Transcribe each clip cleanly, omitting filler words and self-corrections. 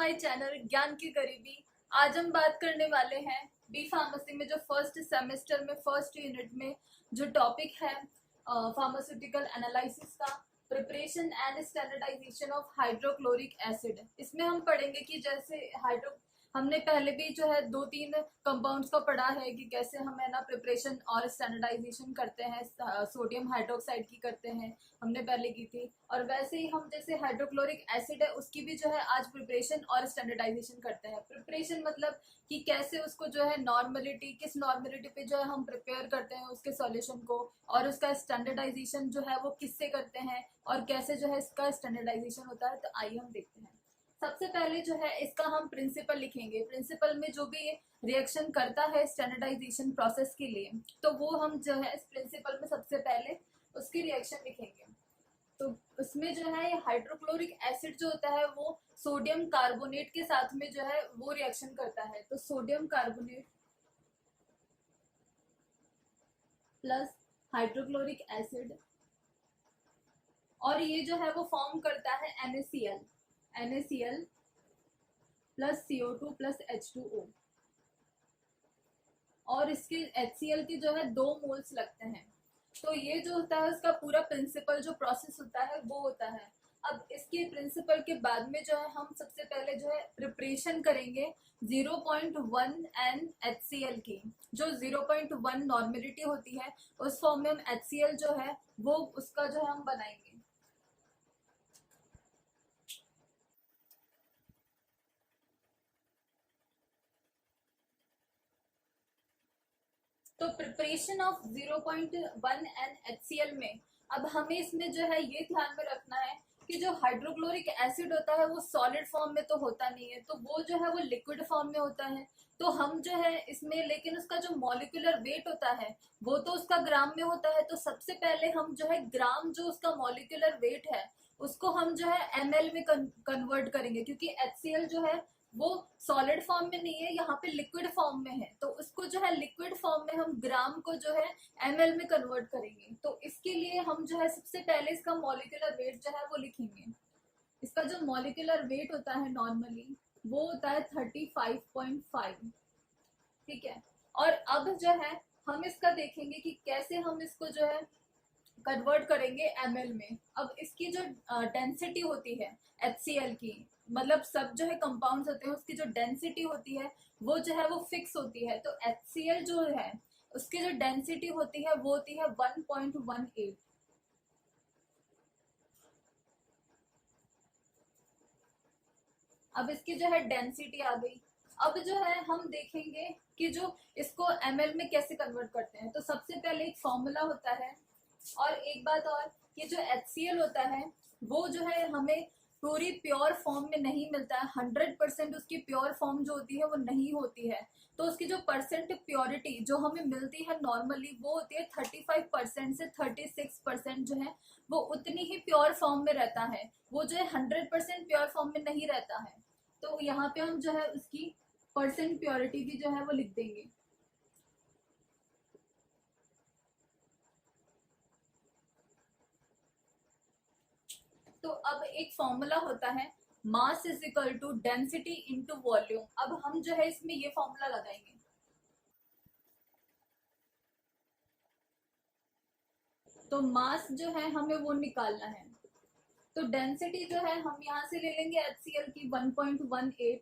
My channel Gyan की करीबी। आज हम बात करने वाले हैं बी फार्मेसी में जो फर्स्ट सेमेस्टर में फर्स्ट यूनिट में जो टॉपिक है फार्मास्यूटिकल एनालिसिस का preparation and standardisation of hydrochloric acid. इसमें हम पढ़ेंगे कि जैसे हमने पहले भी जो है 2-3 कंपाउंड्स का पढ़ा है कि कैसे हम है ना प्रिपरेशन और स्टैंडर्डाइजेशन करते हैं, सोडियम हाइड्रोक्साइड की करते हैं, हमने पहले की थी। और वैसे ही हम जैसे हाइड्रोक्लोरिक एसिड है उसकी भी जो है आज प्रिपरेशन और स्टैंडर्डाइजेशन करते हैं। प्रिपरेशन मतलब कि कैसे उसको जो है नॉर्मलिटी, किस नॉर्मलिटी पे जो है हम प्रिपेयर करते हैं उसके सॉल्यूशन को, और उसका स्टैंडर्डाइजेशन जो है वो किससे करते हैं और कैसे जो है इसका स्टैंडर्डाइजेशन होता है। तो आइए हम देखते हैं। सबसे पहले जो है इसका हम प्रिंसिपल लिखेंगे। प्रिंसिपल में जो भी रिएक्शन करता है स्टैंडर्डाइजेशन प्रोसेस के लिए, तो वो हम जो है इस प्रिंसिपल में सबसे पहले उसकी रिएक्शन लिखेंगे। तो उसमें जो है हाइड्रोक्लोरिक एसिड जो होता है वो सोडियम कार्बोनेट के साथ में जो है वो रिएक्शन करता है। तो sodium carbonate plus hydrochloric acid, और ये जो है वो फॉर्म करता है NaCl plus CO2 plus H2O। और इसके HCl के जो है 2 मोल्स लगते हैं। तो ये जो होता है उसका पूरा प्रिंसिपल जो प्रोसेस होता है वो होता है। अब इसके प्रिंसिपल के बाद में जो है हम सबसे पहले जो है प्रिपरेशन करेंगे 0.1 NaHCl की। जो 0.1 नॉर्मेलिटी होती है उस फॉर्म में हम HCl जो है वो उसका जो है हम बनाएंगे। तो प्रिपरेशन ऑफ 0.1 NaHCl में अब हमें इसमें जो है ये ध्यान में रखना है कि जो हाइड्रोक्लोरिक एसिड होता है वो सॉलिड फॉर्म में तो होता नहीं है, तो वो जो है वो लिक्विड फॉर्म में होता है। तो हम जो है इसमें, लेकिन उसका जो मॉलिक्यूलर वेट होता है वो तो उसका ग्राम में होता है। तो सबसे पहले हम जो है ग्राम, जो उसका मॉलिक्यूलर वेट है उसको हम जो है ml में कन्वर्ट करेंगे, क्योंकि HCl जो है वो सॉलिड फॉर्म में नहीं है, यहाँ पे लिक्विड फॉर्म में है। तो उसको जो है लिक्विड फॉर्म में हम ग्राम को जो है ml में कन्वर्ट करेंगे। तो इसके लिए हम जो है सबसे पहले इसका मॉलिक्यूलर वेट जो है वो लिखेंगे। इसका जो मॉलिक्यूलर वेट होता है नॉर्मली वो होता है 35.5। ठीक है। और अब जो है हम इसका देखेंगे कि कैसे हम इसको जो है कन्वर्ट करेंगे ml में। अब इसकी जो डेंसिटी होती है HCl की, मतलब सब जो है कंपाउंड्स होते हैं उसकी जो डेंसिटी होती है वो जो है वो फिक्स होती है। तो HCl जो है उसकी जो डेंसिटी होती है वो होती है 1.18। अब इसकी जो है डेंसिटी आ गई। अब जो है हम देखेंगे कि जो इसको ml में कैसे कन्वर्ट करते हैं। तो सबसे पहले एक फॉर्मूला होता है। और एक बात और, ये जो HCl होता है वो जो है हमें पूरी प्योर फॉर्म में नहीं मिलता है। 100% उसकी प्योर फॉर्म जो होती है वो नहीं होती है। तो उसकी जो परसेंट प्योरिटी जो हमें मिलती है नॉर्मली वो होती है 35% से 36% जो है वो उतनी ही प्योर फॉर्म में रहता है। वो जो है 100% प्योर फॉर्म में नहीं रहता है। तो यहाँ पे हम जो है उसकी परसेंट प्योरिटी भी जो है वो लिख देंगे। तो अब एक फॉर्मूला होता है mass is equal to density into volume. अब हम जो है इसमें ये फॉर्मूला लगाएंगे। तो मास जो है हमें वो निकालना है। तो डेंसिटी जो है हम यहाँ से ले लेंगे HCl की 1.18,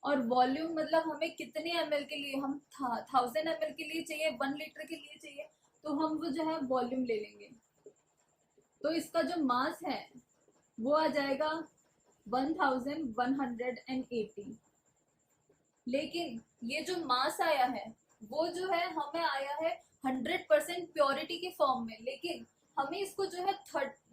और वॉल्यूम मतलब हमें कितने ml के लिए, हम 1000 ml के लिए चाहिए, 1 लीटर के लिए चाहिए, तो हम वो जो है वॉल्यूम ले लेंगे। तो इसका जो मास है वो आ जाएगा 1180। लेकिन ये जो मास आया है वो जो है हमें आया है 100% प्योरिटी के फॉर्म में। लेकिन हमें इसको जो है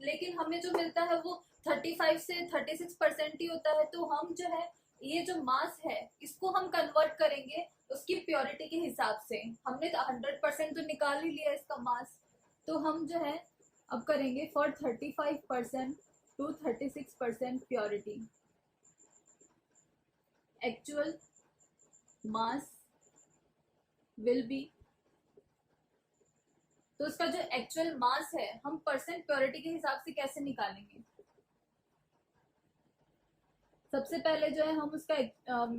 लेकिन हमें जो मिलता है वो 35 से 36% ही होता है। तो हम जो है ये जो मास है इसको हम कन्वर्ट करेंगे उसकी प्योरिटी के हिसाब से। हमने 100% तो निकाल ही लिया इसका मास। तो हम जो है अब करेंगे for 35% to 36% purity, actual mass will be. तो इसका जो एक्चुअल मास है हम परसेंट प्योरिटी के हिसाब से कैसे निकालेंगे। सबसे पहले जो है हम उसका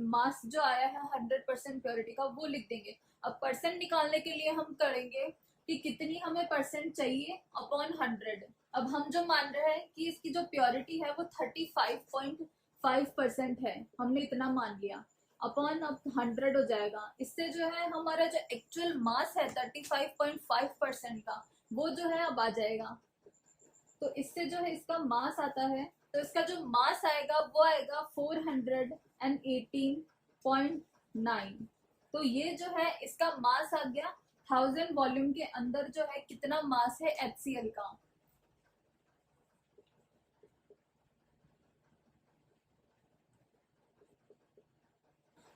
मास जो आया है 100% प्योरिटी का वो लिख देंगे। अब परसेंट निकालने के लिए हम करेंगे कि कितनी हमें परसेंट चाहिए अपॉन 100। अब हम जो मान रहे हैं कि इसकी जो प्योरिटी है वो 35.5% है, हमने इतना मान लिया, अपॉन अब 100 हो जाएगा। इससे जो है हमारा जो एक्चुअल मास है 35.5% का वो जो है अब आ जाएगा। तो इससे जो है इसका मास आता है, तो इसका जो मास आएगा वो आएगा 418.9। तो ये जो है इसका मास आ गया 1000 वॉल्यूम के अंदर जो है कितना मास है HCl का।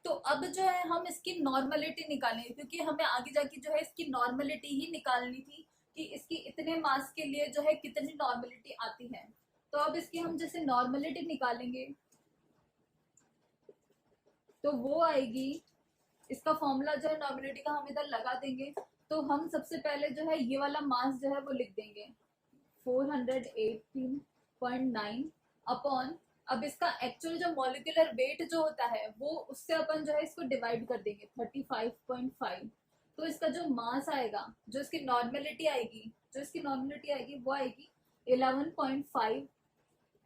तो अब जो है हम इसकी नॉर्मलिटी निकालेंगे, क्योंकि हमें आगे जाके जो है इसकी नॉर्मलिटी ही निकालनी थी कि इसकी इतने मास के लिए जो है कितनी नॉर्मलिटी आती है। तो अब इसकी हम जैसे नॉर्मलिटी निकालेंगे तो वो आएगी, इसका फॉर्मूला जो है नॉर्मलिटी का हम इधर लगा देंगे। तो हम सबसे पहले जो है ये वाला मास जो है वो लिख देंगे 418.9 अपॉन, अब इसका एक्चुअल जो मॉलिक्यूलर वेट जो होता है वो उससे अपन जो है इसको डिवाइड कर देंगे 35.5। तो इसका जो मास आएगा, जो इसकी नॉर्मेलिटी आएगी, वो आएगी 11.5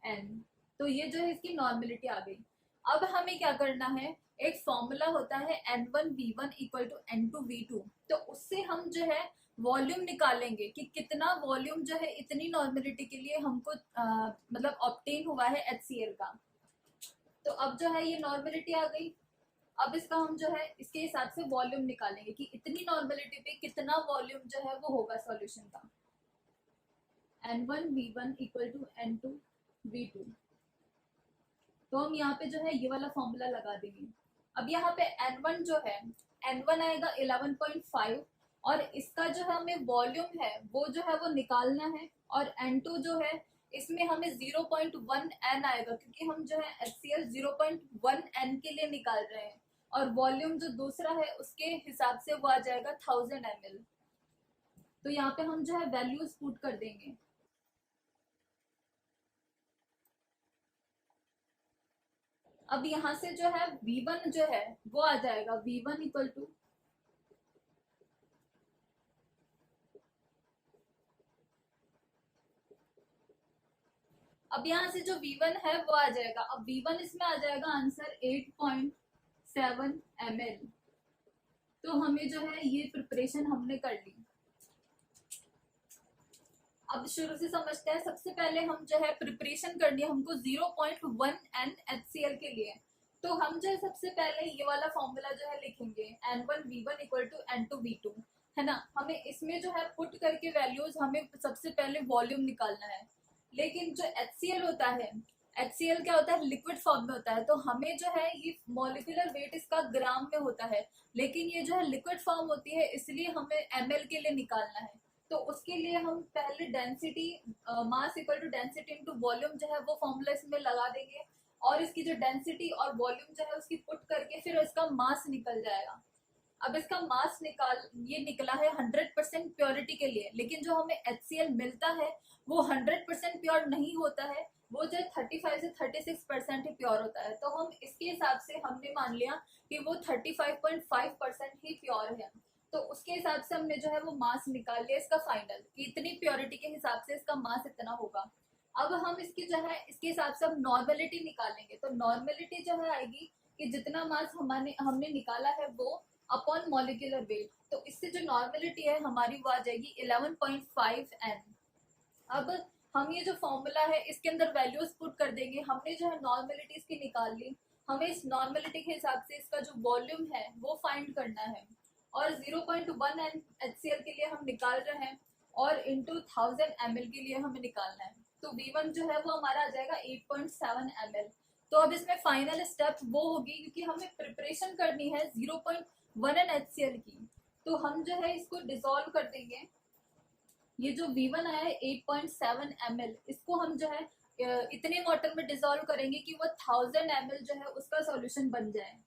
N। तो ये जो है इसकी नॉर्मेलिटी आ गई। अब हमें क्या करना है, एक फॉर्मूला होता है N1V1 इक्वल टू N2V2। तो उससे हम जो है वॉल्यूम निकालेंगे कि कितना वॉल्यूम जो है इतनी नॉर्मेलिटी के लिए हमको मतलब ऑब्टेन हुआ है HCl का। तो अब जो है ये नॉर्मेलिटी आ गई। अब इसका हम जो है इसके हिसाब से वॉल्यूम निकालेंगे कि इतनी नॉर्मेलिटी पे कितना वॉल्यूम जो है वो होगा सॉल्यूशन का। N1V1 equal to N2V2। तो हम यहाँ पे जो है ये वाला फॉर्मूला लगा देंगे। अब यहाँ पे N1 जो है, N1 आएगा 11.5 और इसका जो है हमें वॉल्यूम है वो जो है वो निकालना है। और N2 जो है इसमें हमें 0.1 N आएगा, क्योंकि हम जो है HCl 0.1 N के लिए निकाल रहे हैं। और वॉल्यूम जो दूसरा है उसके हिसाब से वो आ जाएगा 1000 ml। तो यहाँ पे हम जो है वैल्यूज पुट कर देंगे। अब यहाँ से जो है V1 जो है वो आ जाएगा V1 इक्वल टू, अब यहाँ से जो V1 है वो आ जाएगा, अब V1 इसमें आ जाएगा आंसर 8.7 ml। तो हमें जो है ये प्रिपरेशन हमने कर ली। अब शुरू से समझते हैं। सबसे पहले हम जो है प्रिपरेशन करनी है हमको 0.1 N HCl के लिए। तो हम जो है सबसे पहले ये वाला फॉर्मूला जो है लिखेंगे N1V1 इक्वल टू N2V2, है ना। हमें इसमें जो है पुट करके वैल्यूज हमें सबसे पहले वॉल्यूम निकालना है। लेकिन जो HCl होता है, HCl क्या होता है, लिक्विड फॉर्म में होता है। तो हमें जो है ये मॉलिक्यूलर वेट इसका ग्राम में होता है, लेकिन ये जो है लिक्विड फॉर्म होती है, इसलिए हमें ml के लिए निकालना है। तो उसके लिए हम पहले density, mass equal to density into volume जो है वो फॉर्मूला इसमें लगा देंगे। और इसकी जो डेंसिटी और वॉल्यूम जो है उसकी पुट करके फिर इसका मास निकल जाएगा। अब इसका मास ये निकला है 100% प्योरिटी के लिए, लेकिन जो हमें HCl मिलता है वो 100% प्योर नहीं होता है, वो जो 35 से 36% ही प्योर होता है। तो हम इसके हिसाब से हमने मान लिया कि वो 35.5% ही प्योर है। तो उसके हिसाब से हमने जो है वो मास निकाल लिया इसका फाइनल, कि इतनी प्योरिटी के हिसाब से इसका मास इतना होगा। अब हम इसकी जो है इसके हिसाब से हम नॉर्मेलिटी निकालेंगे। तो नॉर्मेलिटी जो है आएगी कि जितना मास हमने निकाला है वो अपॉन मॉलिक्यूलर वेट। तो इससे जो नॉर्मेलिटी है हमारी वो आ जाएगी 11.5 N। अब हम ये जो फॉर्मूला है इसके अंदर वैल्यूज पुट कर देंगे। हमने जो है नॉर्मेलिटी इसकी निकाल ली, हमें इस नॉर्मेलिटी के हिसाब से इसका जो वॉल्यूम है वो फाइंड करना है। और 0.1 N HCl के लिए हम निकाल रहे हैं और इंटू 1000 ml के लिए हमें निकालना है। तो V1 जो है वो हमारा आ जाएगा 8.7 ml। तो अब इसमें फाइनल स्टेप वो होगी, क्योंकि हमें प्रिपरेशन करनी है 0.1 N HCl की। तो हम जो है इसको डिसॉल्व कर देंगे। ये जो V1 आया है 8.7 ml, इसको हम जो है इतने वाटर में डिसॉल्व करेंगे कि वो 1000 ml जो है उसका सॉल्यूशन बन जाए।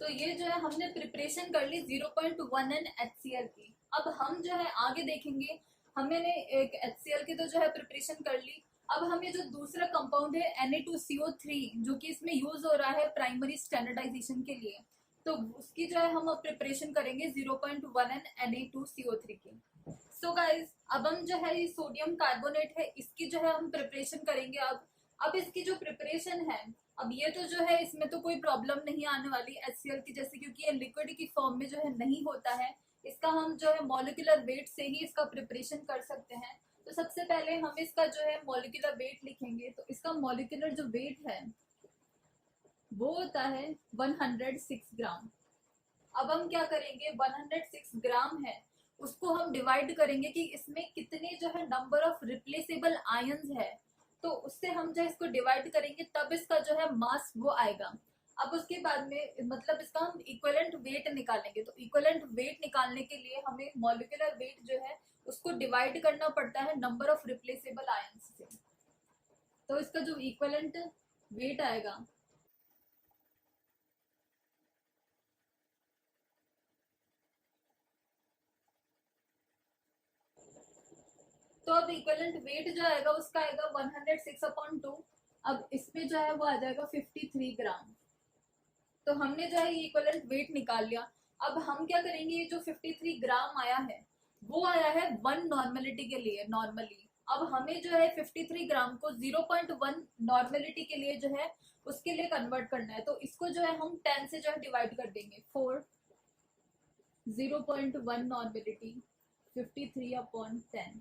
तो ये जो है हमने प्रिपरेशन कर ली 0.1 HCl की। अब हम जो है आगे देखेंगे, हमने एक HCl की तो जो है प्रिपरेशन कर ली। अब हमें जो दूसरा कंपाउंड है Na2CO3 जो कि इसमें यूज हो रहा है प्राइमरी स्टैंडर्डाइजेशन के लिए, तो उसकी जो है हम अब प्रिपरेशन करेंगे 0.1 Na2CO3 की। सो गाइज अब हम जो है ये सोडियम कार्बोनेट है इसकी जो है हम प्रिपरेशन करेंगे। अब इसकी जो प्रिपरेशन है, अब ये तो जो है इसमें तो कोई प्रॉब्लम नहीं आने वाली HCl की जैसे, क्योंकि ये लिक्विड की फॉर्म में जो है नहीं होता है। इसका हम जो है मॉलिक्यूलर वेट से ही इसका प्रिपरेशन कर सकते हैं। तो सबसे पहले हम इसका जो है मॉलिक्यूलर वेट लिखेंगे। तो इसका मॉलिक्यूलर जो वेट है वो होता है 106 ग्राम। अब हम क्या करेंगे, 106 ग्राम है उसको हम डिवाइड करेंगे कि इसमें कितने जो है नंबर ऑफ रिप्लेसेबल आयंस है, तो उससे हम जो इसको डिवाइड करेंगे तब इसका जो है मास वो आएगा। अब उसके बाद में मतलब इसका हम इक्विवेलेंट वेट निकालेंगे। तो इक्विवेलेंट वेट निकालने के लिए हमें मॉलिक्यूलर वेट जो है उसको डिवाइड करना पड़ता है नंबर ऑफ रिप्लेसेबल आयंस से। तो इसका जो इक्विवेलेंट वेट आएगा तो अब इक्विवेलेंट वेट जो आएगा उसका आएगा 106/2। अब इसमें जो है वो आ जाएगा 53 ग्राम। तो हमने जो है ये इक्विवेलेंट वेट निकाल लिया। अब हम क्या करेंगे, ये जो 53 ग्राम आया है वो आया है 1 नॉर्मेलिटी के लिए नॉर्मली। अब हमें जो है 53 ग्राम को 0.1 नॉर्मेलिटी के लिए जो है उसके लिए कन्वर्ट करना है। तो इसको जो है हम 10 से जो है डिवाइड कर देंगे। 4 0.1 नॉर्मेलिटी 53/10।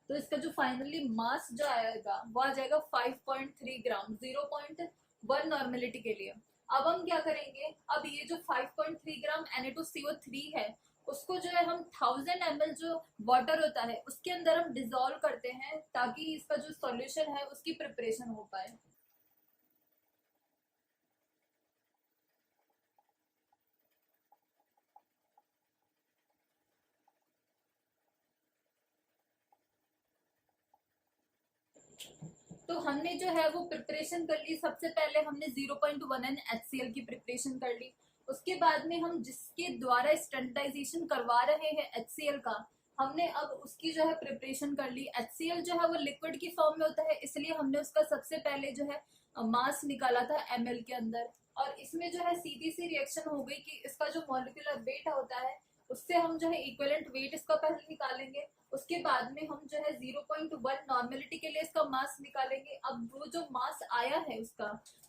तो इसका जो फाइनली मास जो आएगा वो आ जाएगा 5.3 ग्राम 0.1 नॉर्मेलिटी के लिए। अब हम क्या करेंगे, अब ये जो 5.3 ग्राम Na2CO3 है उसको जो है हम 1000 ml जो वाटर होता है उसके अंदर हम डिसॉल्व करते हैं ताकि इसका जो सॉल्यूशन है उसकी प्रिपरेशन हो पाए। तो हमने जो है वो प्रिपरेशन कर ली। सबसे पहले हमने 0.1 HCl की प्रिपरेशन कर ली। उसके बाद में हम जिसके द्वारा स्टैंडर्डाइजेशन करवा रहे हैं HCl का, हमने अब उसकी जो है प्रिपरेशन कर ली। HCl जो है वो लिक्विड की फॉर्म में होता है इसलिए हमने उसका सबसे पहले जो है मास निकाला था ml के अंदर। और इसमें जो है सीधी सी रिएक्शन हो गई कि इसका जो मॉलिक्यूलर वेट होता है उससे हम जो है इक्विवेलेंट वेट इसका पहले निकालेंगे। उसके बाद में हम जो है 0.1 नॉर्मेलिटी के लिए इसका मास निकालेंगे। अब वो जो मास आया है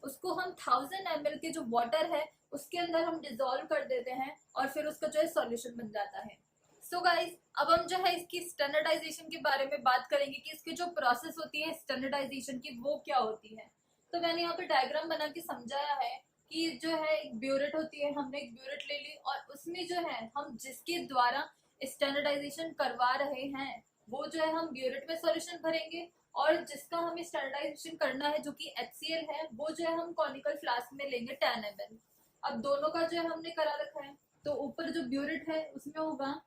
उसको हम 1000 ml के जो वाटर है उसके अंदर हम डिसॉल्व कर देते हैं और फिर उसका जो है सॉल्यूशन बन जाता है। सो गाइज अब हम जो है इसकी स्टैंडर्डाइजेशन के बारे में बात करेंगे कि इसकी जो प्रोसेस होती है स्टैंडर्डाइजेशन की वो क्या होती है। तो मैंने यहाँ पे डायग्राम बना के समझाया है कि जो है एक ब्यूरेट होती है, हमने एक ब्यूरेट ले ली और उसमें जो है हम जिसके द्वारा स्टैंडर्डाइजेशन करवा रहे हैं वो जो है हम ब्यूरेट में सॉल्यूशन भरेंगे, और जिसका हमें स्टैंडर्डाइजेशन करना है जो कि HCl है वो जो है हम कॉनिकल फ्लास्क में लेंगे 10 ml। अब दोनों का जो है हमने करा रखा है। तो ऊपर जो ब्यूरेट है उसमें होगा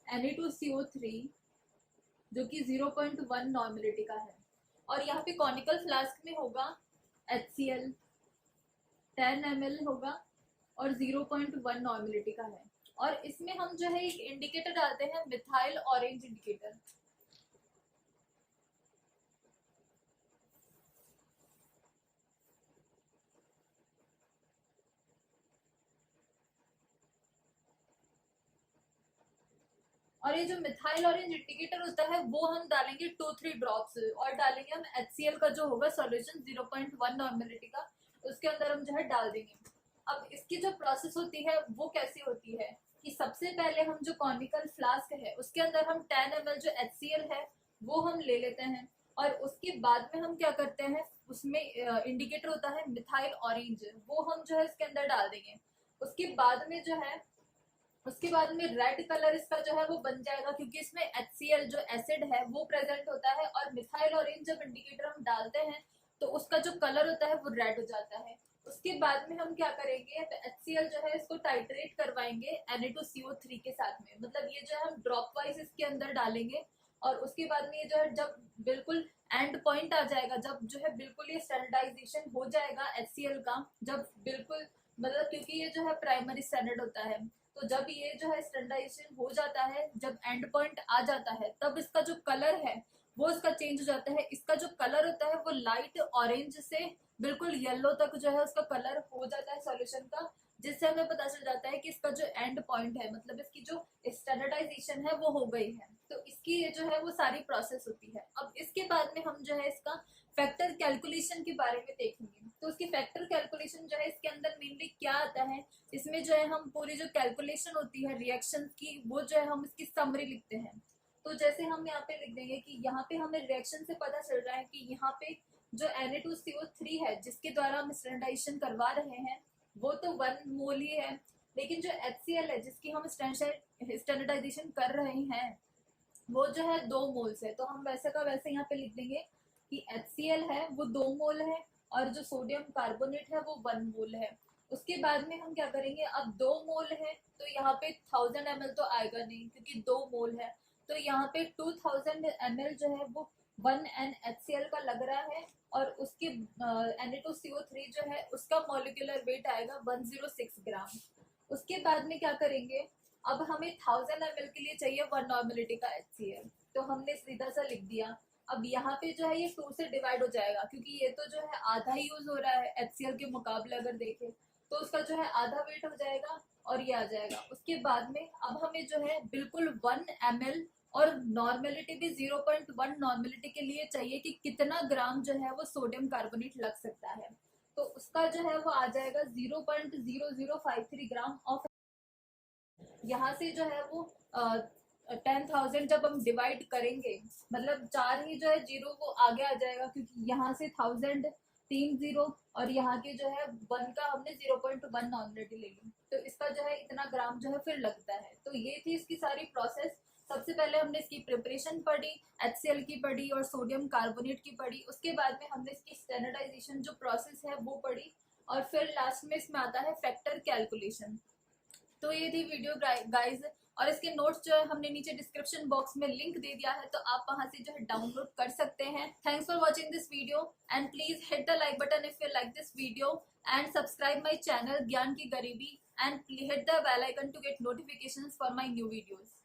Na2CO3 जो कि 0.1 नॉर्मेलिटी का है, और यहाँ पे कॉनिकल फ्लास्क में होगा HCl 10 ml होगा और 0.1 नॉर्मेलिटी का है। और इसमें हम जो है एक इंडिकेटर डालते हैं, मिथाइल ऑरेंज इंडिकेटर। और ये जो मिथाइल ऑरेंज इंडिकेटर होता है वो हम डालेंगे 2-3 ड्रॉप्स, और डालेंगे हम HCl का जो होगा सॉल्यूशन 0.1 नॉर्मेलिटी का, उसके अंदर हम जो है डाल देंगे। अब इसकी जो प्रोसेस होती है वो कैसी होती है कि सबसे पहले हम जो कॉनिकल फ्लास्क है उसके अंदर हम 10 ml जो HCl है वो हम ले लेते हैं, और उसके बाद में हम क्या करते हैं उसमें इंडिकेटर होता है मिथाइल ऑरेंज वो हम जो है इसके अंदर डाल देंगे। उसके बाद में रेड कलर इसका जो है वो बन जाएगा क्योंकि इसमें HCl जो एसिड है वो प्रेजेंट होता है, और मिथाइल ऑरेंज जब इंडिकेटर हम डालते हैं तो उसका जो कलर होता है वो रेड हो जाता है। उसके बाद में हम क्या करेंगे, तो HCl जो है इसको टाइट्रेट करवाएंगे Na2CO3 के साथ में, मतलब ये जो है हम ड्रॉप वाइज इसके अंदर डालेंगे और उसके बाद में ये जो है जब बिल्कुल एंड पॉइंट आ जाएगा, जब जो है बिल्कुल ये स्टैंडर्डाइजेशन हो जाएगा HCl का, जब बिल्कुल मतलब क्योंकि ये जो है प्राइमरी स्टैंडर्ड होता है, तो जब ये जो है स्टैंडर्डाइजेशन हो जाता है, जब एंड पॉइंट आ जाता है, तब इसका जो कलर है वो इसका चेंज हो जाता है। इसका जो कलर होता है वो लाइट ऑरेंज से बिल्कुल येलो तक जो है उसका कलर हो जाता है सॉल्यूशन का, जिससे हमें पता चल जाता है कि इसका जो एंड पॉइंट है, मतलब इसकी जो स्टैंडर्डाइजेशन है वो हो गई है। तो इसकी ये जो है वो सारी प्रोसेस होती है। अब इसके बाद में हम जो है इसका फैक्टर कैलकुलेशन के बारे में देखेंगे। तो उसकी फैक्टर कैलकुलेशन जो है इसके अंदर मेनली क्या आता है, इसमें जो है हम पूरी जो कैलकुलेशन होती है रिएक्शन की, वो जो है हम इसकी समरी लिखते हैं। तो जैसे हम यहाँ पे लिख देंगे कि यहाँ पे हमें रिएक्शन से पता चल रहा है कि यहाँ पे जो Na2CO3 है जिसके द्वारा हम स्टैंडर्डाइजेशन करवा रहे हैं वो तो 1 मोल ही है, लेकिन जो HCl है जिसकी हम स्टैंडर्डाइजेशन कर रहे हैं वो जो है 2 मोल्स है। तो हम वैसे का वैसे यहाँ पे लिख देंगे कि HCl है वो 2 मोल है और जो सोडियम कार्बोनेट है वो 1 मोल है। उसके बाद में हम क्या करेंगे, अब 2 मोल है तो यहाँ पे 1000 ml तो आएगा नहीं क्योंकि 2 मोल है, तो यहाँ पे 2000 ml जो है वो 1NHCl का लग रहा है और उसके Na2CO3 जो है उसका मॉलिक्यूलर वेट आएगा 106 ग्राम। उसके बाद में क्या करेंगे, अब हमें 1000 ml के लिए चाहिए 1 नॉर्मेलिटी का HCl, तो हमने सीधा सा लिख दिया। अब यहाँ पे जो है ये 2 से डिवाइड हो जाएगा क्योंकि ये तो जो है आधा ही यूज हो रहा है HCl के मुकाबले अगर देखें, तो उसका जो है आधा वेट हो जाएगा और ये आ जाएगा। उसके बाद में अब हमें जो है बिल्कुल 1 ml और नॉर्मेलिटी भी 0.1 नॉर्मेलिटी के लिए चाहिए कि कितना ग्राम जो है वो सोडियम कार्बोनेट लग सकता है, तो उसका जो है वो आ जाएगा 0.0053 ग्राम ऑफ। यहाँ से जो है वो 10,000 जब हम डिवाइड करेंगे, मतलब 4 ही जो है जीरो वो आगे आ जाएगा क्योंकि यहाँ से 1000 3 जीरो और यहाँ के जो है 1 का हमने 0.1 नॉर्मेलिटी ले ली, तो इसका जो है इतना ग्राम जो है फिर लगता है। तो ये थी इसकी सारी प्रोसेस। सबसे पहले हमने इसकी प्रिपरेशन पढ़ी, HCl की पढ़ी और सोडियम कार्बोनेट की पढ़ी। उसके बाद में हमने इसकी स्टैंडर्डाइजेशन जो प्रोसेस है वो पढ़ी और फिर लास्ट में इसमें आता है फैक्टर कैलकुलेशन। तो ये थी वीडियो गाइज, और इसके नोट्स जो है हमने नीचे डिस्क्रिप्शन बॉक्स में लिंक दे दिया है, तो आप वहां से जो है डाउनलोड कर सकते हैं। Thanks for watching this video and please hit the like button if you like this video and subscribe my channel Gyan Ki Garibi and hit the bell icon to get notifications for my new videos.